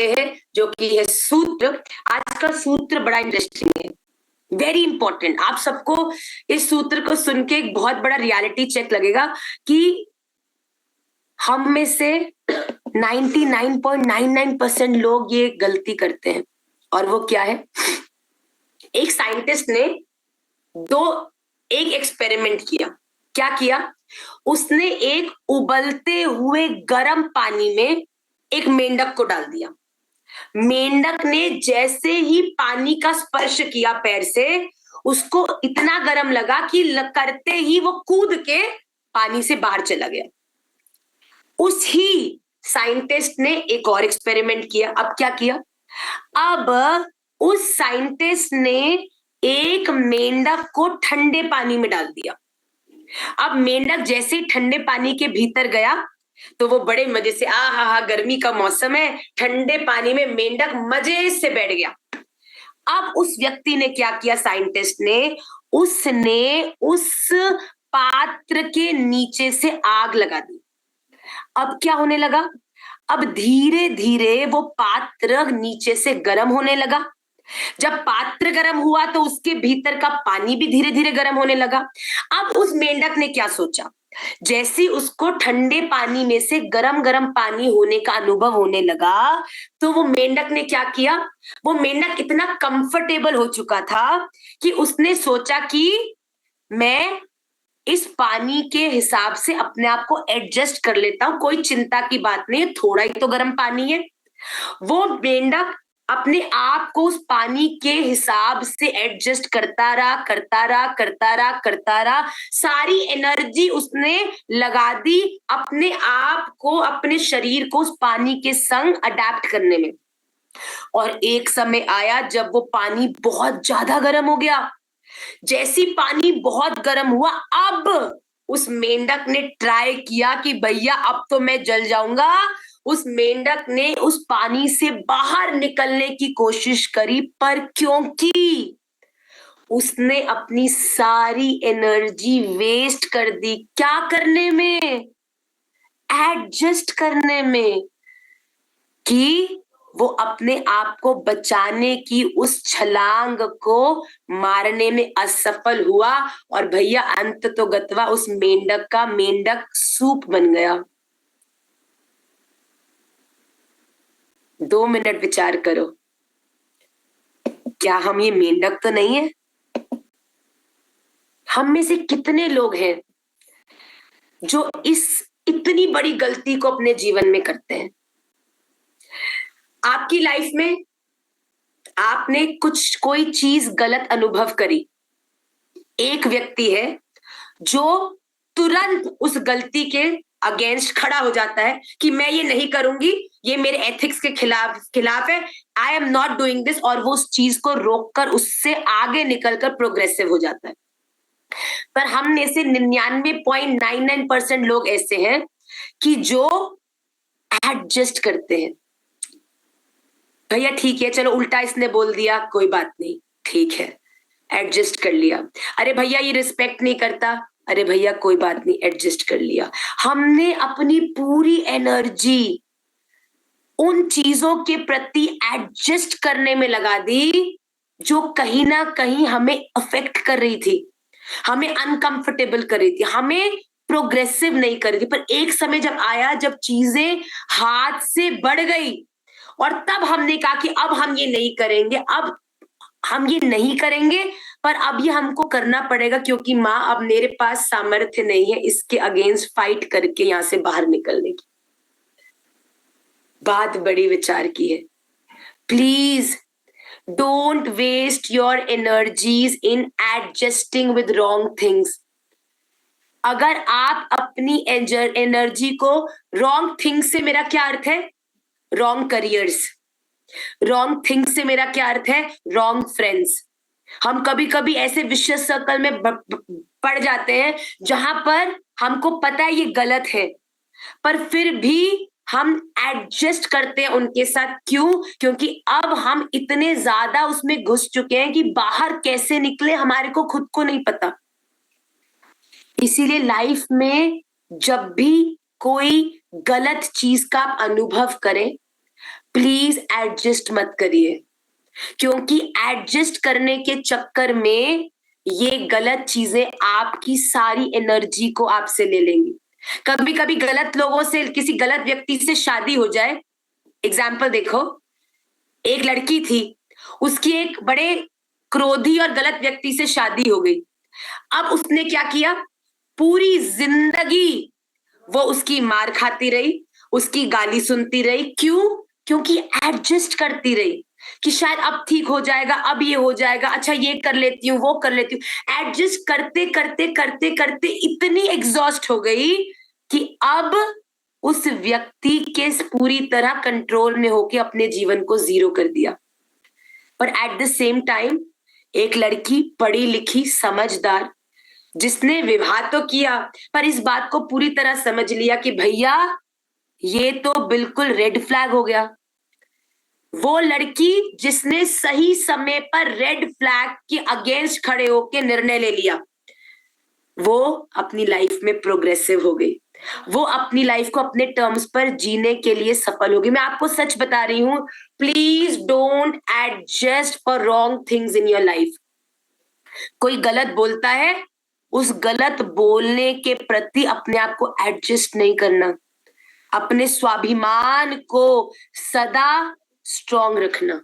हैं जो कि है सूत्र। आज का सूत्र बड़ा इंटरेस्टिंग है, वेरी इंपॉर्टेंट। आप सबको इस सूत्र को सुन के एक बहुत बड़ा रियलिटी चेक लगेगा कि हम में से 99.99% लोग ये गलती करते हैं। और वो क्या है? एक साइंटिस्ट ने एक एक्सपेरिमेंट किया। क्या किया? उसने एक उबलते हुए गर्म पानी में एक मेंढक को डाल दिया। मेंढक ने जैसे ही पानी का स्पर्श किया पैर से, उसको इतना गर्म लगा कि करते ही वो कूद के पानी से बाहर चला गया। उसी साइंटिस्ट ने एक और एक्सपेरिमेंट किया। अब क्या किया? अब उस साइंटिस्ट ने एक मेंढक को ठंडे पानी में डाल दिया। अब मेंढक जैसे ही ठंडे पानी के भीतर गया तो वो बड़े मजे से, हा, गर्मी का मौसम है, ठंडे पानी में मेंढक मजे से बैठ गया। अब उस व्यक्ति ने क्या किया? साइंटिस्ट ने उसने उस पात्र के नीचे से आग लगा दी। अब क्या होने लगा? अब धीरे धीरे वो पात्र नीचे से गर्म होने लगा। जब पात्र गर्म हुआ तो उसके भीतर का पानी भी धीरे धीरे गर्म होने लगा। अब उस मेंढक ने क्या सोचा? जैसे उसको ठंडे पानी में से गरम गरम पानी होने का अनुभव होने लगा तो वो मेंढक ने क्या किया? वो मेंढक इतना कंफर्टेबल हो चुका था कि उसने सोचा कि मैं इस पानी के हिसाब से अपने आप को एडजस्ट कर लेता हूं, कोई चिंता की बात नहीं है, थोड़ा ही तो गर्म पानी है। वो मेंढक अपने आप को उस पानी के हिसाब से एडजस्ट करता रहा। सारी एनर्जी उसने लगा दी अपने आप को, अपने शरीर को उस पानी के संग अडेप्ट करने में। और एक समय आया जब वो पानी बहुत ज्यादा गर्म हो गया। जैसी पानी बहुत गर्म हुआ, अब उस मेंढक ने ट्राई किया कि भैया अब तो मैं जल जाऊंगा। उस मेंढक ने उस पानी से बाहर निकलने की कोशिश करी, पर क्योंकि उसने अपनी सारी एनर्जी वेस्ट कर दी। क्या करने में? एडजस्ट करने में, कि वो अपने आप को बचाने की उस छलांग को मारने में असफल हुआ। और भैया अंत तो गतवा उस मेंढक का मेंढक सूप बन गया। 2 मिनट विचार करो, क्या हम ये मेंढक तो नहीं है? हम में से कितने लोग हैं जो इस इतनी बड़ी गलती को अपने जीवन में करते हैं? आपकी लाइफ में आपने कोई चीज गलत अनुभव करी, एक व्यक्ति है जो तुरंत उस गलती के अगेंस्ट खड़ा हो जाता है कि मैं ये नहीं करूंगी, ये मेरे एथिक्स के खिलाफ है, I am not doing this, और वो उस चीज को रोककर उससे आगे निकलकर प्रोग्रेसिव हो जाता है। पर हम में से 99.99% लोग ऐसे हैं कि जो एडजस्ट करते हैं। भैया ठीक है, चलो उल्टा इसने बोल दिया, कोई बात नहीं, ठीक है, एडजस्ट कर लिया। अरे भैया ये रिस्पेक्ट नहीं करता, अरे भैया कोई बात नहीं, एडजस्ट कर लिया। हमने अपनी पूरी एनर्जी उन चीजों के प्रति एडजस्ट करने में लगा दी जो कहीं ना कहीं हमें अफेक्ट कर रही थी, हमें अनकंफर्टेबल कर रही थी, हमें प्रोग्रेसिव नहीं कर रही थी। पर एक समय जब आया जब चीजें हाथ से बढ़ गई और तब हमने कहा कि अब हम ये नहीं करेंगे, अब हम ये नहीं करेंगे, पर अब ये हमको करना पड़ेगा क्योंकि माँ अब मेरे पास सामर्थ्य नहीं है इसके अगेंस्ट फाइट करके यहां से बाहर निकलने की। बात बड़ी विचार की है। Please don't waste your energies in adjusting with wrong things. अगर आप अपनी एनर्जी को रॉन्ग थिंग्स से मेरा क्या अर्थ है? Wrong careers. रॉन्ग थिंग्स से मेरा क्या अर्थ है? Wrong friends. हम कभी कभी ऐसे विशियस सर्कल में पड़ जाते हैं जहां पर हमको पता है ये गलत है, पर फिर भी हम एडजस्ट करते हैं उनके साथ। क्यों? क्योंकि अब हम इतने ज्यादा उसमें घुस चुके हैं कि बाहर कैसे निकले हमारे को खुद को नहीं पता। इसीलिए लाइफ में जब भी कोई गलत चीज का अनुभव करें, प्लीज एडजस्ट मत करिए, क्योंकि एडजस्ट करने के चक्कर में ये गलत चीजें आपकी सारी एनर्जी को आपसे ले लेंगी। कभी कभी गलत लोगों से, किसी गलत व्यक्ति से शादी हो जाए। एग्जाम्पल देखो, एक लड़की थी, उसकी एक बड़े क्रोधी और गलत व्यक्ति से शादी हो गई। अब उसने क्या किया, पूरी जिंदगी वो उसकी मार खाती रही, उसकी गाली सुनती रही। क्यों? क्योंकि एडजस्ट करती रही कि शायद अब ठीक हो जाएगा, अब ये हो जाएगा, अच्छा ये कर लेती हूँ, वो कर लेती हूँ। एडजस्ट करते करते करते करते इतनी एग्जॉस्ट हो गई कि अब उस व्यक्ति के पूरी तरह कंट्रोल में होके अपने जीवन को जीरो कर दिया। पर एट द सेम टाइम एक लड़की पढ़ी लिखी समझदार, जिसने विवाह तो किया पर इस बात को पूरी तरह समझ लिया कि भैया ये तो बिल्कुल रेड फ्लैग हो गया। वो लड़की जिसने सही समय पर रेड फ्लैग के अगेंस्ट खड़े होकर निर्णय ले लिया, वो अपनी लाइफ में प्रोग्रेसिव हो गई, वो अपनी लाइफ को अपने टर्म्स पर जीने के लिए सफल होगी। मैं आपको सच बता रही हूं, please don't adjust for wrong things in your life. कोई गलत बोलता है, उस गलत बोलने के प्रति अपने आप को एडजस्ट नहीं करना, अपने स्वाभिमान को सदा स्ट्रॉन्ग रखना।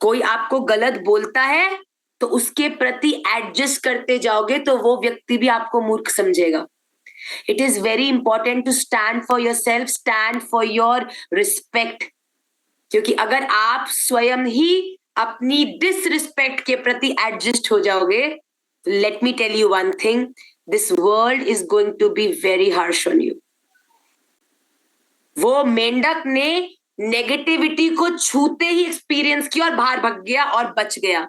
कोई आपको गलत बोलता है तो उसके प्रति एडजस्ट करते जाओगे तो वो व्यक्ति भी आपको मूर्ख समझेगा। It is very important to stand for your self, stand for your respect, क्योंकि अगर आप स्वयं ही अपनी डिसरिस्पेक्ट के प्रति एडजस्ट हो जाओगे, let me tell you one thing, this world is going to be very harsh on you. वो मेंढक ने नेगेटिविटी को छूते ही एक्सपीरियंस किया और बाहर भाग गया और बच गया,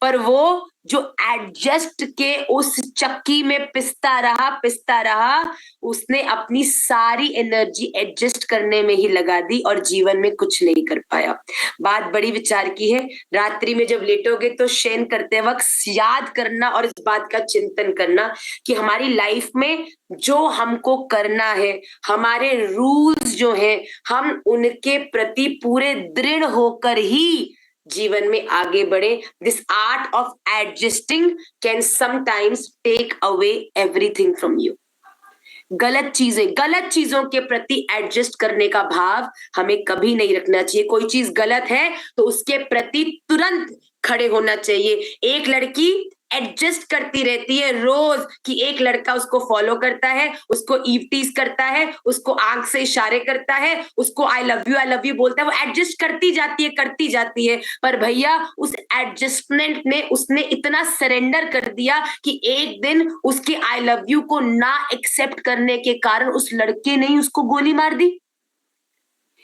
पर वो जो एडजस्ट के उस चक्की में पिसता रहा, उसने अपनी सारी एनर्जी एडजस्ट करने में ही लगा दी और जीवन में कुछ नहीं कर पाया। बात बड़ी विचार की है। रात्रि में जब लेटोगे तो शयन करते वक्त याद करना और इस बात का चिंतन करना कि हमारी लाइफ में जो हमको करना है, हमारे रूल्स जो हैं, हम उनके प्रति पूरे दृढ़ होकर ही जीवन में आगे बढ़े। This art of adjusting can sometimes take away everything from you. गलत चीजों के प्रति एडजस्ट करने का भाव हमें कभी नहीं रखना चाहिए। कोई चीज गलत है तो उसके प्रति तुरंत खड़े होना चाहिए। एक लड़की एडजस्ट करती रहती है रोज कि एक लड़का उसको फॉलो करता है, उसको ईवटीज करता है, उसको आंख से इशारे करता है, उसको आई लव यू बोलता है। वो एडजस्ट करती जाती है, पर भैया उस एडजस्टमेंट में उसने इतना सरेंडर कर दिया कि एक दिन उसके आई लव यू को ना एक्सेप्ट करने के कारण उस लड़के ने ही उसको गोली मार दी।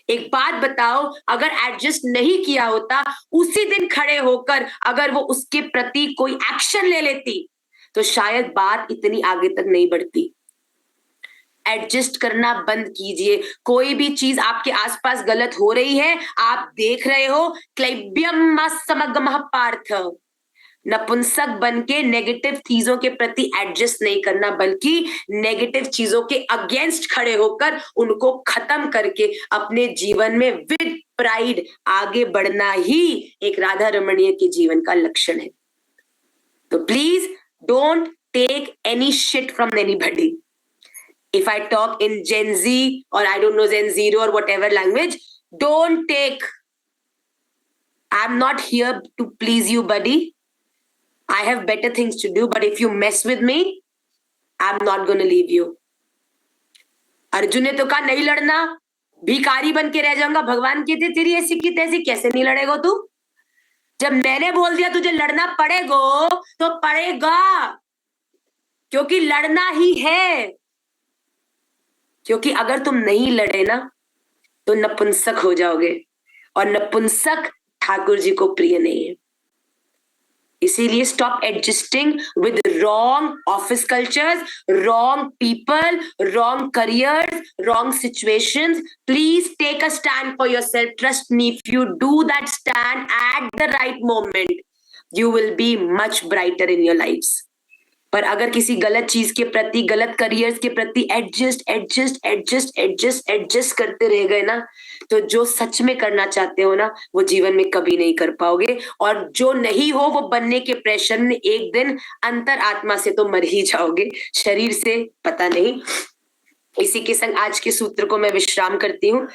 एक बात बताओ, अगर एडजस्ट नहीं किया होता, उसी दिन खड़े होकर अगर वो उसके प्रति कोई एक्शन ले लेती तो शायद बात इतनी आगे तक नहीं बढ़ती। एडजस्ट करना बंद कीजिए। कोई भी चीज आपके आसपास गलत हो रही है, आप देख रहे हो, क्लैब्यम समगमः पार्थ, नपुंसक बन के नेगेटिव चीजों के प्रति एडजस्ट नहीं करना, बल्कि नेगेटिव चीजों के अगेंस्ट खड़े होकर उनको खत्म करके अपने जीवन में विद प्राइड आगे बढ़ना ही एक राधा रमणीय के जीवन का लक्षण है। तो please don't take any shit from anybody. If I talk in Gen Z or I don't know Gen Zero or whatever language, don't take. I'm not here to please you, buddy. I have better things to do, but if you mess with me, I'm not going to leave you. Arjun ने तो कहा नहीं लड़ना, भिखारी बन के रह जाऊंगा। भगवान कहते तेरी ऐसी की तैसी, कैसे नहीं लड़ेगा तू? जब मैंने बोल दिया तुझे लड़ना पड़ेगा तो पड़ेगा, क्योंकि लड़ना ही है। क्योंकि अगर तुम नहीं लड़े ना तो नपुंसक हो जाओगे, और नपुंसक ठाकुर जी को प्रिय नहीं है। इसीलिए stop adjusting with wrong office cultures, wrong people, wrong careers, wrong situations. Please take a stand for yourself. Trust me, if you do that stand at the right moment, you will be much brighter in your lives. पर अगर किसी गलत चीज के प्रति, गलत career के प्रति एडजस्ट करते रह गए ना, तो जो सच में करना चाहते हो ना, वो जीवन में कभी नहीं कर पाओगे। और जो नहीं हो वो बनने के प्रेशर में एक दिन अंतर आत्मा से तो मर ही जाओगे, शरीर से पता नहीं। इसी के संग आज के सूत्र को मैं विश्राम करती हूँ।